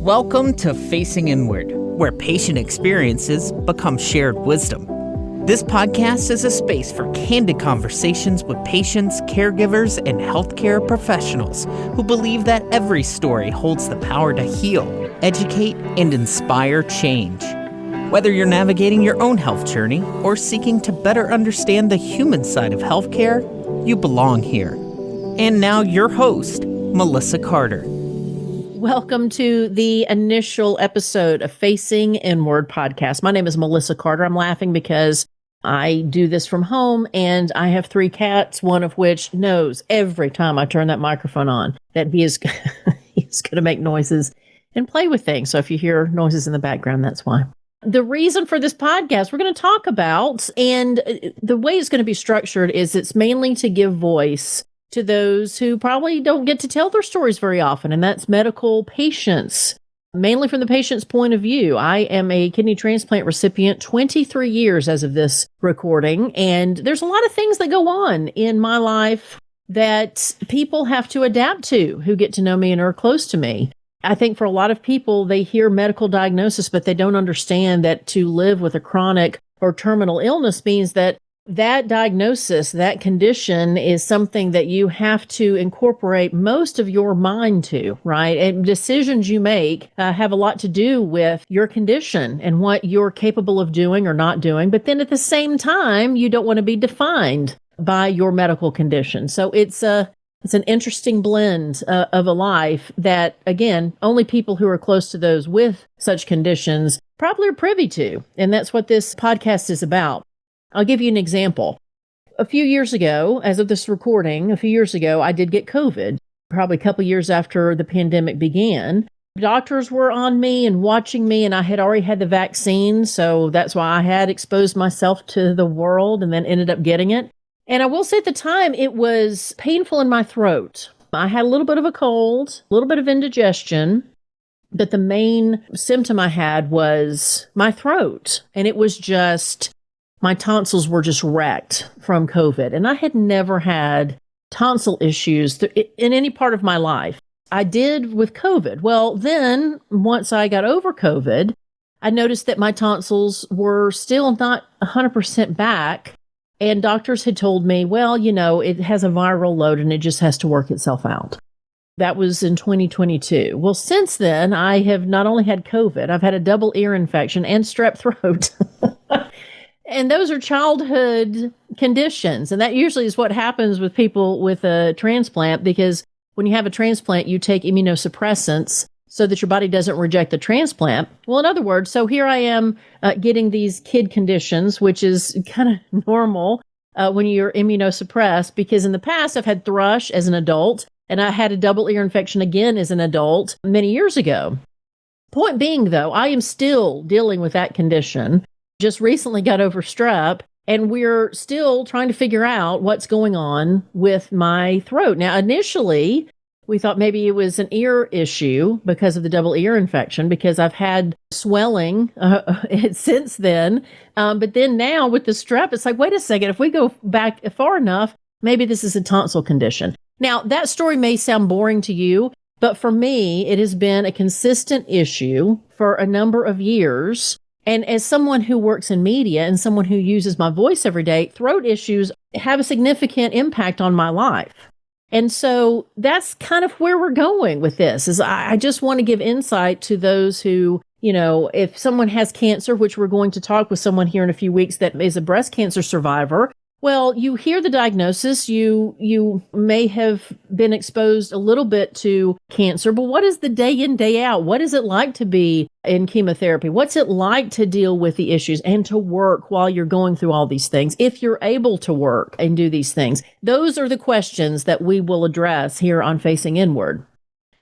Welcome to Facing Inward, where patient experiences become shared wisdom. This podcast is a space for candid conversations with patients, caregivers, and healthcare professionals who believe that every story holds the power to heal, educate, and inspire change. Whether you're navigating your own health journey or seeking to better understand the human side of healthcare, you belong here. And now your host, Melissa Carter. Welcome to the initial episode of Facing Inward podcast. My name is Melissa Carter. I'm laughing because I do this from home and I have 3 cats, one of which knows every time I turn that microphone on that he's going to make noises and play with things. So if you hear noises in the background, that's why. The reason for this podcast we're going to talk about, and the way it's going to be structured is it's mainly to give voice to those who probably don't get to tell their stories very often, and that's medical patients, mainly from the patient's point of view. I am a kidney transplant recipient, 23 years as of this recording, and there's a lot of things that go on in my life that people have to adapt to who get to know me and are close to me. I think for a lot of people, they hear medical diagnosis, but they don't understand that to live with a chronic or terminal illness means that diagnosis, that condition is something that you have to incorporate most of your mind to, right? And decisions you make have a lot to do with your condition and what you're capable of doing or not doing. But then at the same time, you don't want to be defined by your medical condition. So it's an interesting blend of a life that, again, only people who are close to those with such conditions probably are privy to. And that's what this podcast is about. I'll give you an example. A few years ago, as of this recording, I did get COVID, probably a couple years after the pandemic began. Doctors were on me and watching me, and I had already had the vaccine, so that's why I had exposed myself to the world and then ended up getting it. And I will say at the time, it was painful in my throat. I had a little bit of a cold, a little bit of indigestion, but the main symptom I had was my throat, and it was just... my tonsils were just wrecked from COVID, and I had never had tonsil issues in any part of my life. I did with COVID. Well, then once I got over COVID, I noticed that my tonsils were still not 100% back, and doctors had told me, well, it has a viral load and it just has to work itself out. That was in 2022. Well, since then, I have not only had COVID, I've had a double ear infection and strep throat. And those are childhood conditions. And that usually is what happens with people with a transplant, because when you have a transplant, you take immunosuppressants so that your body doesn't reject the transplant. Well, in other words, so here I am getting these kid conditions, which is kind of normal when you're immunosuppressed, because in the past I've had thrush as an adult, and I had a double ear infection again as an adult many years ago. Point being, though, I am still dealing with that condition. Just recently got over strep, and we're still trying to figure out what's going on with my throat. Now, initially, we thought maybe it was an ear issue because of the double ear infection, because I've had swelling since then. But then now with the strep, it's like, wait a second, if we go back far enough, maybe this is a tonsil condition. Now, that story may sound boring to you, but for me, it has been a consistent issue for a number of years. And as someone who works in media and someone who uses my voice every day, throat issues have a significant impact on my life. And so that's kind of where we're going with this, is I just want to give insight to those who, if someone has cancer, which we're going to talk with someone here in a few weeks that is a breast cancer survivor. Well, you hear the diagnosis, you may have been exposed a little bit to cancer, but what is the day in, day out? What is it like to be in chemotherapy? What's it like to deal with the issues and to work while you're going through all these things, if you're able to work and do these things? Those are the questions that we will address here on Facing Inward.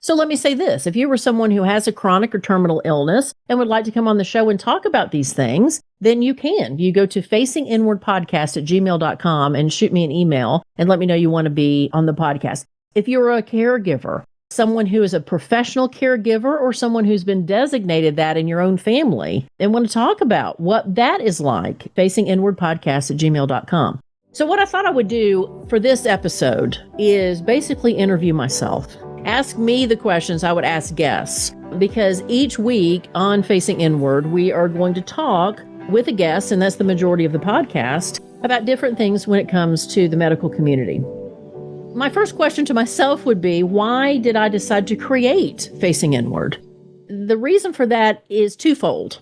So let me say this. If you were someone who has a chronic or terminal illness and would like to come on the show and talk about these things, then you can. You go to facinginwardpodcast@gmail.com and shoot me an email and let me know you want to be on the podcast. If you're a caregiver, someone who is a professional caregiver or someone who's been designated that in your own family and want to talk about what that is like, facinginwardpodcast@gmail.com. So what I thought I would do for this episode is basically interview myself. ask me the questions I would ask guests, because each week on Facing Inward, we are going to talk with a guest, and that's the majority of the podcast, about different things when it comes to the medical community. My first question to myself would be, why did I decide to create Facing Inward? The reason for that is twofold.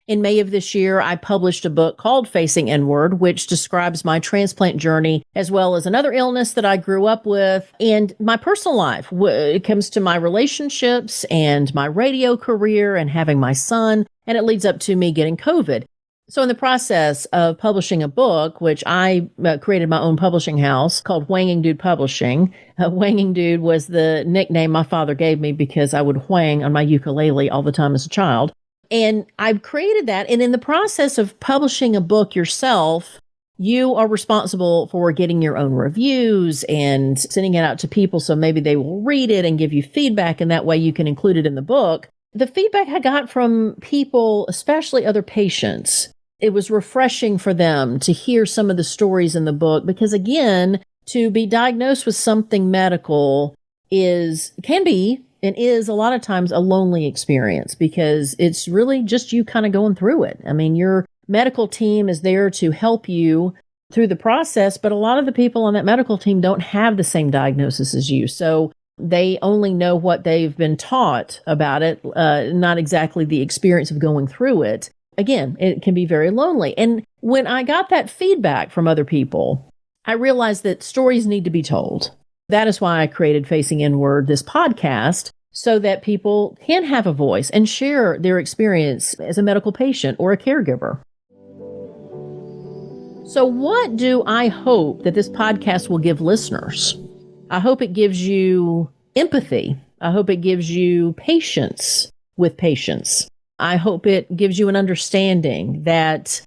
In May of this year, I published a book called Facing Inward, which describes my transplant journey, as well as another illness that I grew up with and my personal life. It comes to my relationships and my radio career and having my son, and it leads up to me getting COVID. So in the process of publishing a book, which I created my own publishing house called Whanging Dude Publishing. Whanging Dude was the nickname my father gave me because I would whang on my ukulele all the time as a child. And I've created that. And in the process of publishing a book yourself, you are responsible for getting your own reviews and sending it out to people so maybe they will read it and give you feedback, and that way you can include it in the book. The feedback I got from people, especially other patients, it was refreshing for them to hear some of the stories in the book because, again, to be diagnosed with something medical can be and is a lot of times a lonely experience because it's really just you kind of going through it. I mean, your medical team is there to help you through the process, but a lot of the people on that medical team don't have the same diagnosis as you. So they only know what they've been taught about it, not exactly the experience of going through it. Again, it can be very lonely. And when I got that feedback from other people, I realized that stories need to be told. That is why I created Facing Inward, this podcast, so that people can have a voice and share their experience as a medical patient or a caregiver. So what do I hope that this podcast will give listeners? I hope it gives you empathy. I hope it gives you patience with patients. I hope it gives you an understanding that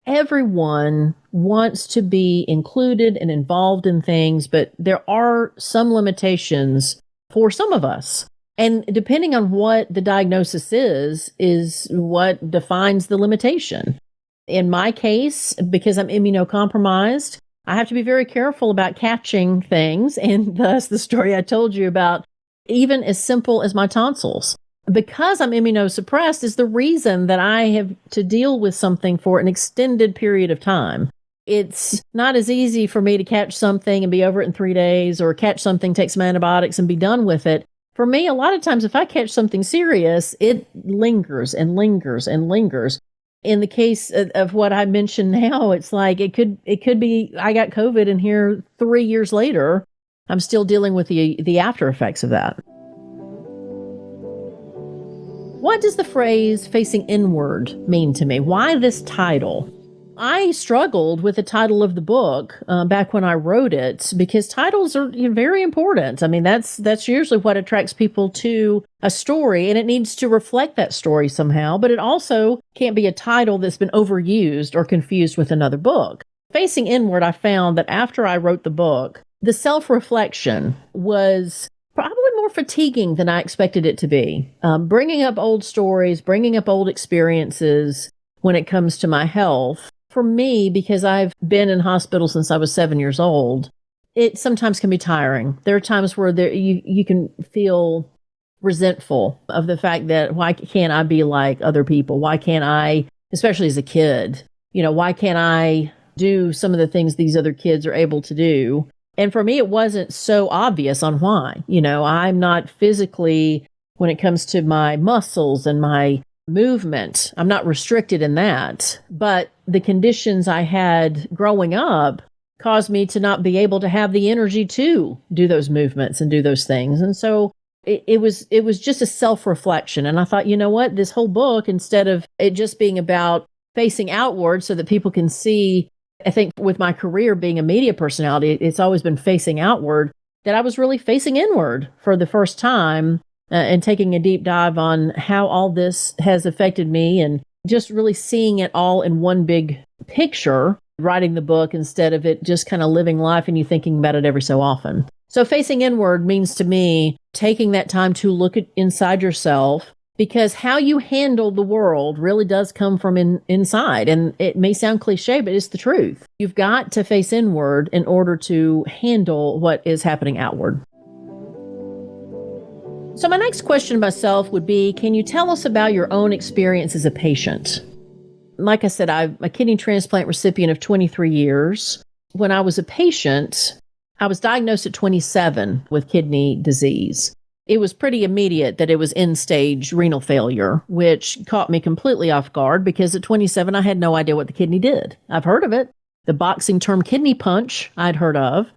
everyone wants to be included and involved in things, but there are some limitations for some of us. And depending on what the diagnosis is what defines the limitation. In my case, because I'm immunocompromised, I have to be very careful about catching things, and thus the story I told you about, even as simple as my tonsils. Because I'm immunosuppressed is the reason that I have to deal with something for an extended period of time. It's not as easy for me to catch something and be over it in 3 days, or catch something, take some antibiotics and be done with it. For me, a lot of times if I catch something serious, it lingers and lingers and lingers. In the case of what I mentioned now, it's like it could be I got COVID and here 3 years later, I'm still dealing with the after effects of that. What does the phrase facing inward mean to me? Why this title? I struggled with the title of the book back when I wrote it because titles are very important. I mean, that's usually what attracts people to a story, and it needs to reflect that story somehow, but it also can't be a title that's been overused or confused with another book. Facing Inward, I found that after I wrote the book, the self-reflection was probably more fatiguing than I expected it to be. Bringing up old stories, bringing up old experiences when it comes to my health, for me, because I've been in hospital since I was 7 years old, it sometimes can be tiring. There are times where you can feel resentful of the fact that why can't I be like other people? Why can't I, especially as a kid, why can't I do some of the things these other kids are able to do? And for me, it wasn't so obvious on why. I'm not physically, when it comes to my muscles and my movement, I'm not restricted in that. But the conditions I had growing up caused me to not be able to have the energy to do those movements and do those things. And so it was just a self-reflection. And I thought, you know what, this whole book, instead of it just being about facing outward so that people can see, I think with my career being a media personality, it's always been facing outward, that I was really facing inward for the first time and taking a deep dive on how all this has affected me and just really seeing it all in one big picture, writing the book instead of it just kind of living life and you thinking about it every so often. So facing inward means to me taking that time to look inside yourself, because how you handle the world really does come from inside. And it may sound cliche, but it's the truth. You've got to face inward in order to handle what is happening outward. So my next question to myself would be, can you tell us about your own experience as a patient? Like I said, I'm a kidney transplant recipient of 23 years. When I was a patient, I was diagnosed at 27 with kidney disease. It was pretty immediate that it was end-stage renal failure, which caught me completely off guard because at 27, I had no idea what the kidney did. I've heard of it. The boxing term kidney punch, I'd heard of.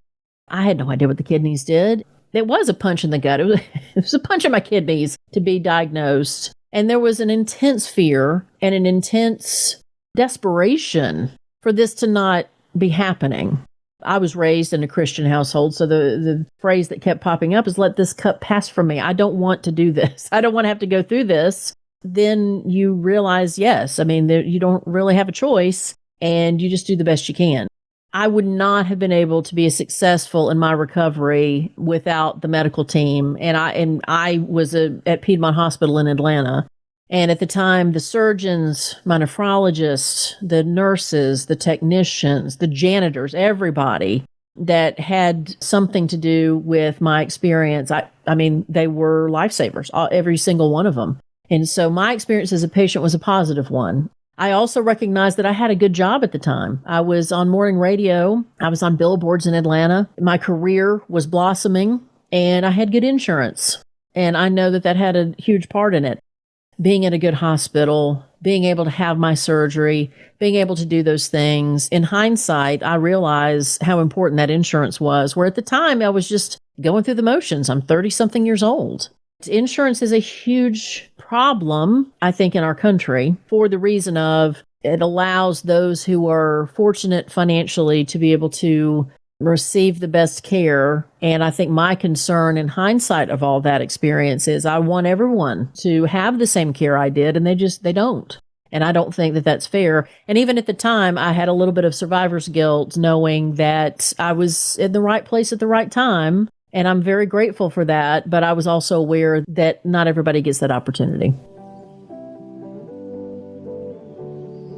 I had no idea what the kidneys did. It was a punch in the gut. It was a punch in my kidneys to be diagnosed. And there was an intense fear and an intense desperation for this to not be happening. I was raised in a Christian household, so the phrase that kept popping up is, let this cup pass from me. I don't want to do this. I don't want to have to go through this. Then you realize, yes, I mean, you don't really have a choice, and you just do the best you can. I would not have been able to be successful in my recovery without the medical team. And I was at Piedmont Hospital in Atlanta. And at the time, the surgeons, my nephrologists, the nurses, the technicians, the janitors, everybody that had something to do with my experience, I mean, they were lifesavers, every single one of them. And so my experience as a patient was a positive one. I also recognized that I had a good job at the time. I was on morning radio. I was on billboards in Atlanta. My career was blossoming, and I had good insurance. And I know that that had a huge part in it. Being in a good hospital, being able to have my surgery, being able to do those things. In hindsight, I realize how important that insurance was, where at the time I was just going through the motions. I'm 30-something years old. Insurance is a huge problem, I think, in our country for the reason of it allows those who are fortunate financially to be able to receive the best care. And I think my concern in hindsight of all that experience is I want everyone to have the same care I did, and they don't. And I don't think that that's fair. And even at the time, I had a little bit of survivor's guilt knowing that I was in the right place at the right time. And I'm very grateful for that. But I was also aware that not everybody gets that opportunity.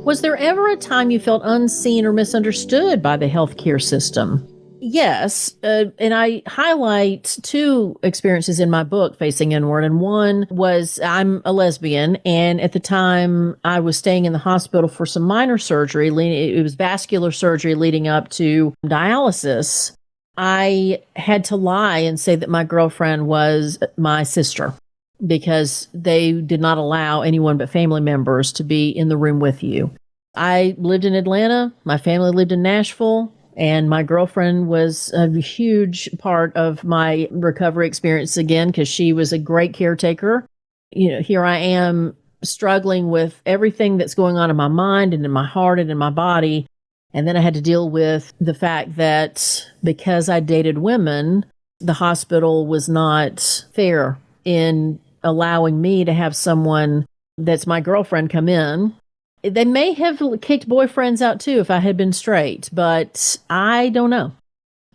Was there ever a time you felt unseen or misunderstood by the healthcare system? Yes, and I highlight two experiences in my book, Facing Inward, and one was I'm a lesbian, and at the time I was staying in the hospital for some minor surgery. It was vascular surgery leading up to dialysis. I had to lie and say that my girlfriend was my sister because they did not allow anyone but family members to be in the room with you. I lived in Atlanta. My family lived in Nashville. And my girlfriend was a huge part of my recovery experience again, because she was a great caretaker. You know, here I am struggling with everything that's going on in my mind and in my heart and in my body. And then I had to deal with the fact that because I dated women, the hospital was not fair in allowing me to have someone that's my girlfriend come in. They may have kicked boyfriends out too if I had been straight, but I don't know.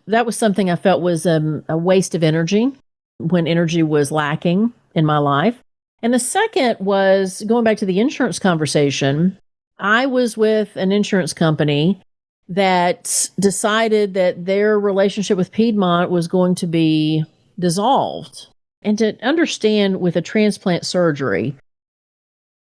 That was something I felt was a waste of energy when energy was lacking in my life. And the second was going back to the insurance conversation. I was with an insurance company that decided that their relationship with Piedmont was going to be dissolved. And to understand with a transplant surgery,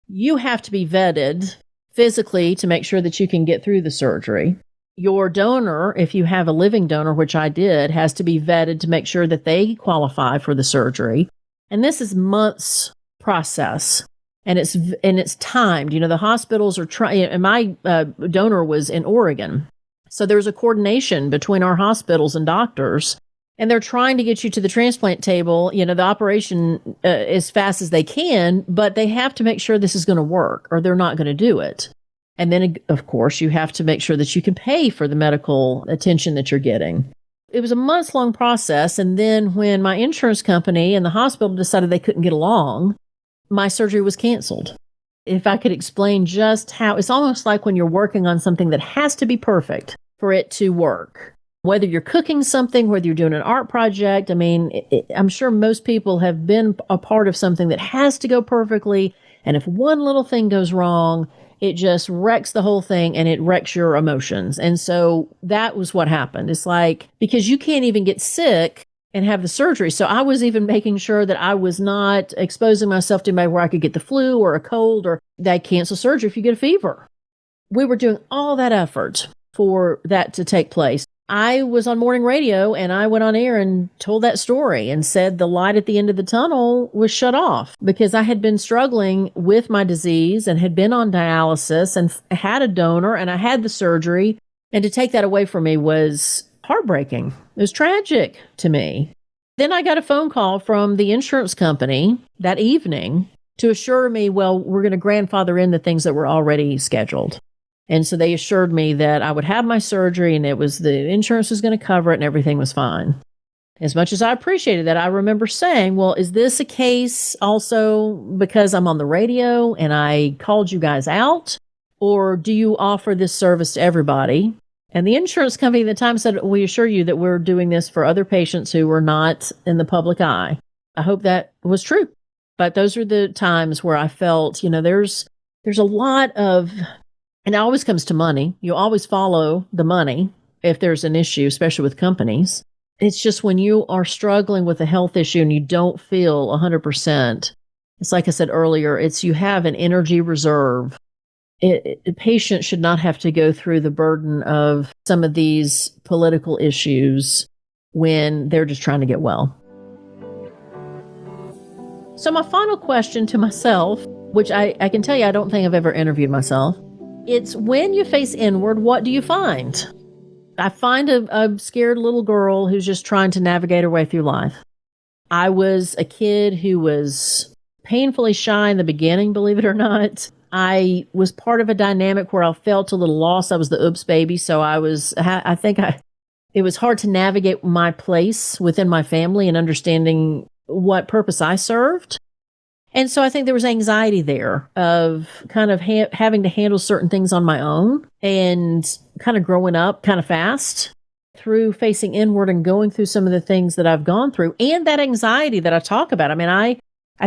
you have to be vetted physically to make sure that you can get through the surgery. Your donor, if you have a living donor, which I did, has to be vetted to make sure that they qualify for the surgery. And this is months process. And it's timed. You know, the hospitals are trying, and my donor was in Oregon. So there's a coordination between our hospitals and doctors. And they're trying to get you to the transplant table, you know, the operation as fast as they can, but they have to make sure this is going to work or they're not going to do it. And then, of course, you have to make sure that you can pay for the medical attention that you're getting. It was a months-long process. And then when my insurance company and the hospital decided they couldn't get along, my surgery was canceled. If I could explain just how, it's almost like when you're working on something that has to be perfect for it to work. Whether you're cooking something, whether you're doing an art project, I mean, I'm sure most people have been a part of something that has to go perfectly. And if one little thing goes wrong, it just wrecks the whole thing and it wrecks your emotions. And so that was what happened. It's like, because you can't even get sick and have the surgery. So I was even making sure that I was not exposing myself to maybe where I could get the flu or a cold, or they cancel surgery if you get a fever. We were doing all that effort for that to take place. I was on morning radio and I went on air and told that story and said the light at the end of the tunnel was shut off because I had been struggling with my disease and had been on dialysis and had a donor and I had the surgery. And to take that away from me was heartbreaking. It was tragic to me. Then I got a phone call from the insurance company that evening to assure me, well, we're going to grandfather in the things that were already scheduled. And so they assured me that I would have my surgery and it was the insurance was going to cover it and everything was fine. As much as I appreciated that, I remember saying, well, is this a case also because I'm on the radio and I called you guys out? Or do you offer this service to everybody? And the insurance company at the time said, we assure you that we're doing this for other patients who were not in the public eye. I hope that was true. But those are the times where I felt, there's a lot of, and it always comes to money. You always follow the money if there's an issue, especially with companies. It's just when you are struggling with a health issue and you don't feel 100%, it's like I said earlier, it's you have an energy reserve. A patient should not have to go through the burden of some of these political issues when they're just trying to get well. So my final question to myself, which I can tell you I don't think I've ever interviewed myself, it's when you face inward, what do you find? I find a scared little girl who's just trying to navigate her way through life. I was a kid who was painfully shy in the beginning, believe it or not. I was part of a dynamic where I felt a little lost. I was the oops baby. So it was hard to navigate my place within my family and understanding what purpose I served. And so I think there was anxiety there of kind of having to handle certain things on my own and kind of growing up kind of fast through facing inward and going through some of the things that I've gone through and that anxiety that I talk about. I mean, I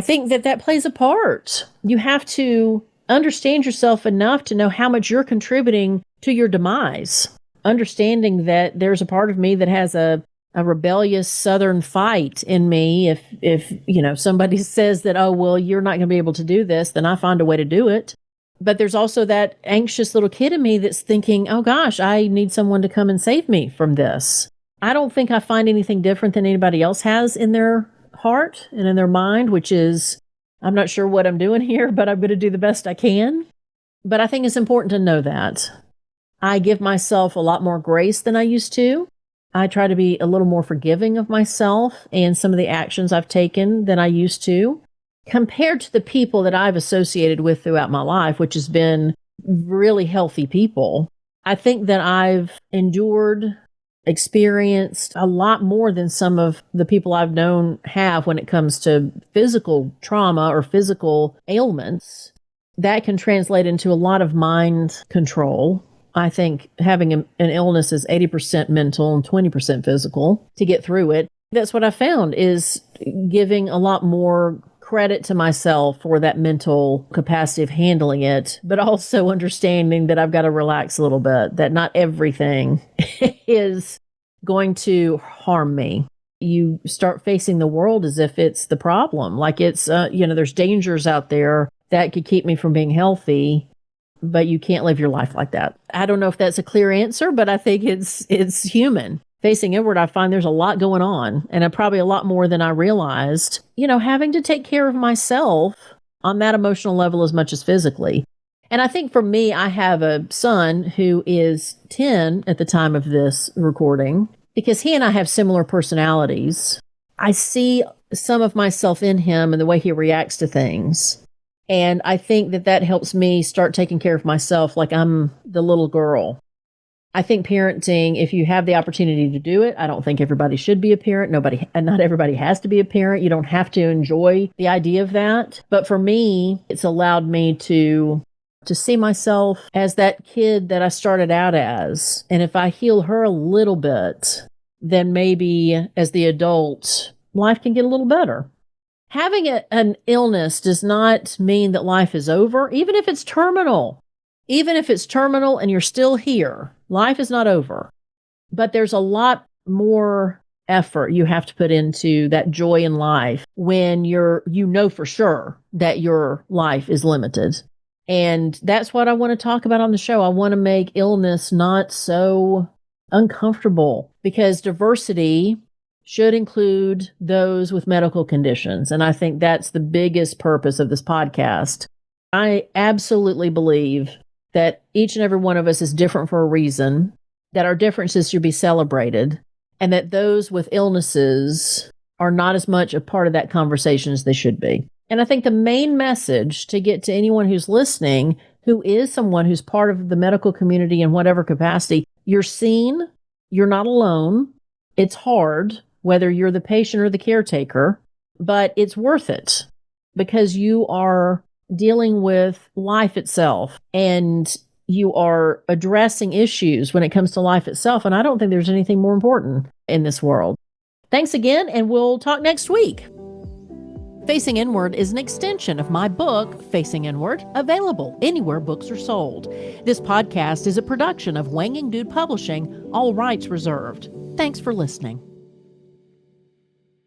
think that plays a part. You have to understand yourself enough to know how much you're contributing to your demise. Understanding that there's a part of me that has a rebellious Southern fight in me. If somebody says that, oh, well, you're not going to be able to do this, then I find a way to do it. But there's also that anxious little kid in me that's thinking, oh gosh, I need someone to come and save me from this. I don't think I find anything different than anybody else has in their heart and in their mind, which is, I'm not sure what I'm doing here, but I'm going to do the best I can. But I think it's important to know that. I give myself a lot more grace than I used to. I try to be a little more forgiving of myself and some of the actions I've taken than I used to, compared to the people that I've associated with throughout my life, which has been really healthy people. I think that I've endured, experienced a lot more than some of the people I've known have when it comes to physical trauma or physical ailments. That can translate into a lot of mind control. I think having an illness is 80% mental and 20% physical to get through it. That's what I found is giving a lot more credit to myself for that mental capacity of handling it, but also understanding that I've got to relax a little bit, that not everything is going to harm me. You start facing the world as if it's the problem. Like it's, there's dangers out there that could keep me from being healthy, but you can't live your life like that. I don't know if that's a clear answer, but I think it's human. Facing inward, I find there's a lot going on, and probably a lot more than I realized, having to take care of myself on that emotional level as much as physically. And I think for me, I have a son who is 10 at the time of this recording, because he and I have similar personalities. I see some of myself in him and the way he reacts to things. And I think that helps me start taking care of myself like I'm the little girl. I think parenting, if you have the opportunity to do it, I don't think everybody should be a parent. Not everybody has to be a parent. You don't have to enjoy the idea of that. But for me, it's allowed me to see myself as that kid that I started out as. And if I heal her a little bit, then maybe as the adult, life can get a little better. Having an illness does not mean that life is over, even if it's terminal. Even if it's terminal and you're still here, life is not over. But there's a lot more effort you have to put into that joy in life when you know for sure that your life is limited. And that's what I want to talk about on the show. I want to make illness not so uncomfortable, because diversity should include those with medical conditions. And I think that's the biggest purpose of this podcast. I absolutely believe that each and every one of us is different for a reason, that our differences should be celebrated, and that those with illnesses are not as much a part of that conversation as they should be. And I think the main message to get to anyone who's listening, who is someone who's part of the medical community in whatever capacity, you're seen, you're not alone. It's hard, whether you're the patient or the caretaker, but it's worth it because you are dealing with life itself and you are addressing issues when it comes to life itself. And I don't think there's anything more important in this world. Thanks again, and we'll talk next week. Facing Inward is an extension of my book, Facing Inward, available anywhere books are sold. This podcast is a production of Wanging Dude Publishing, all rights reserved. Thanks for listening.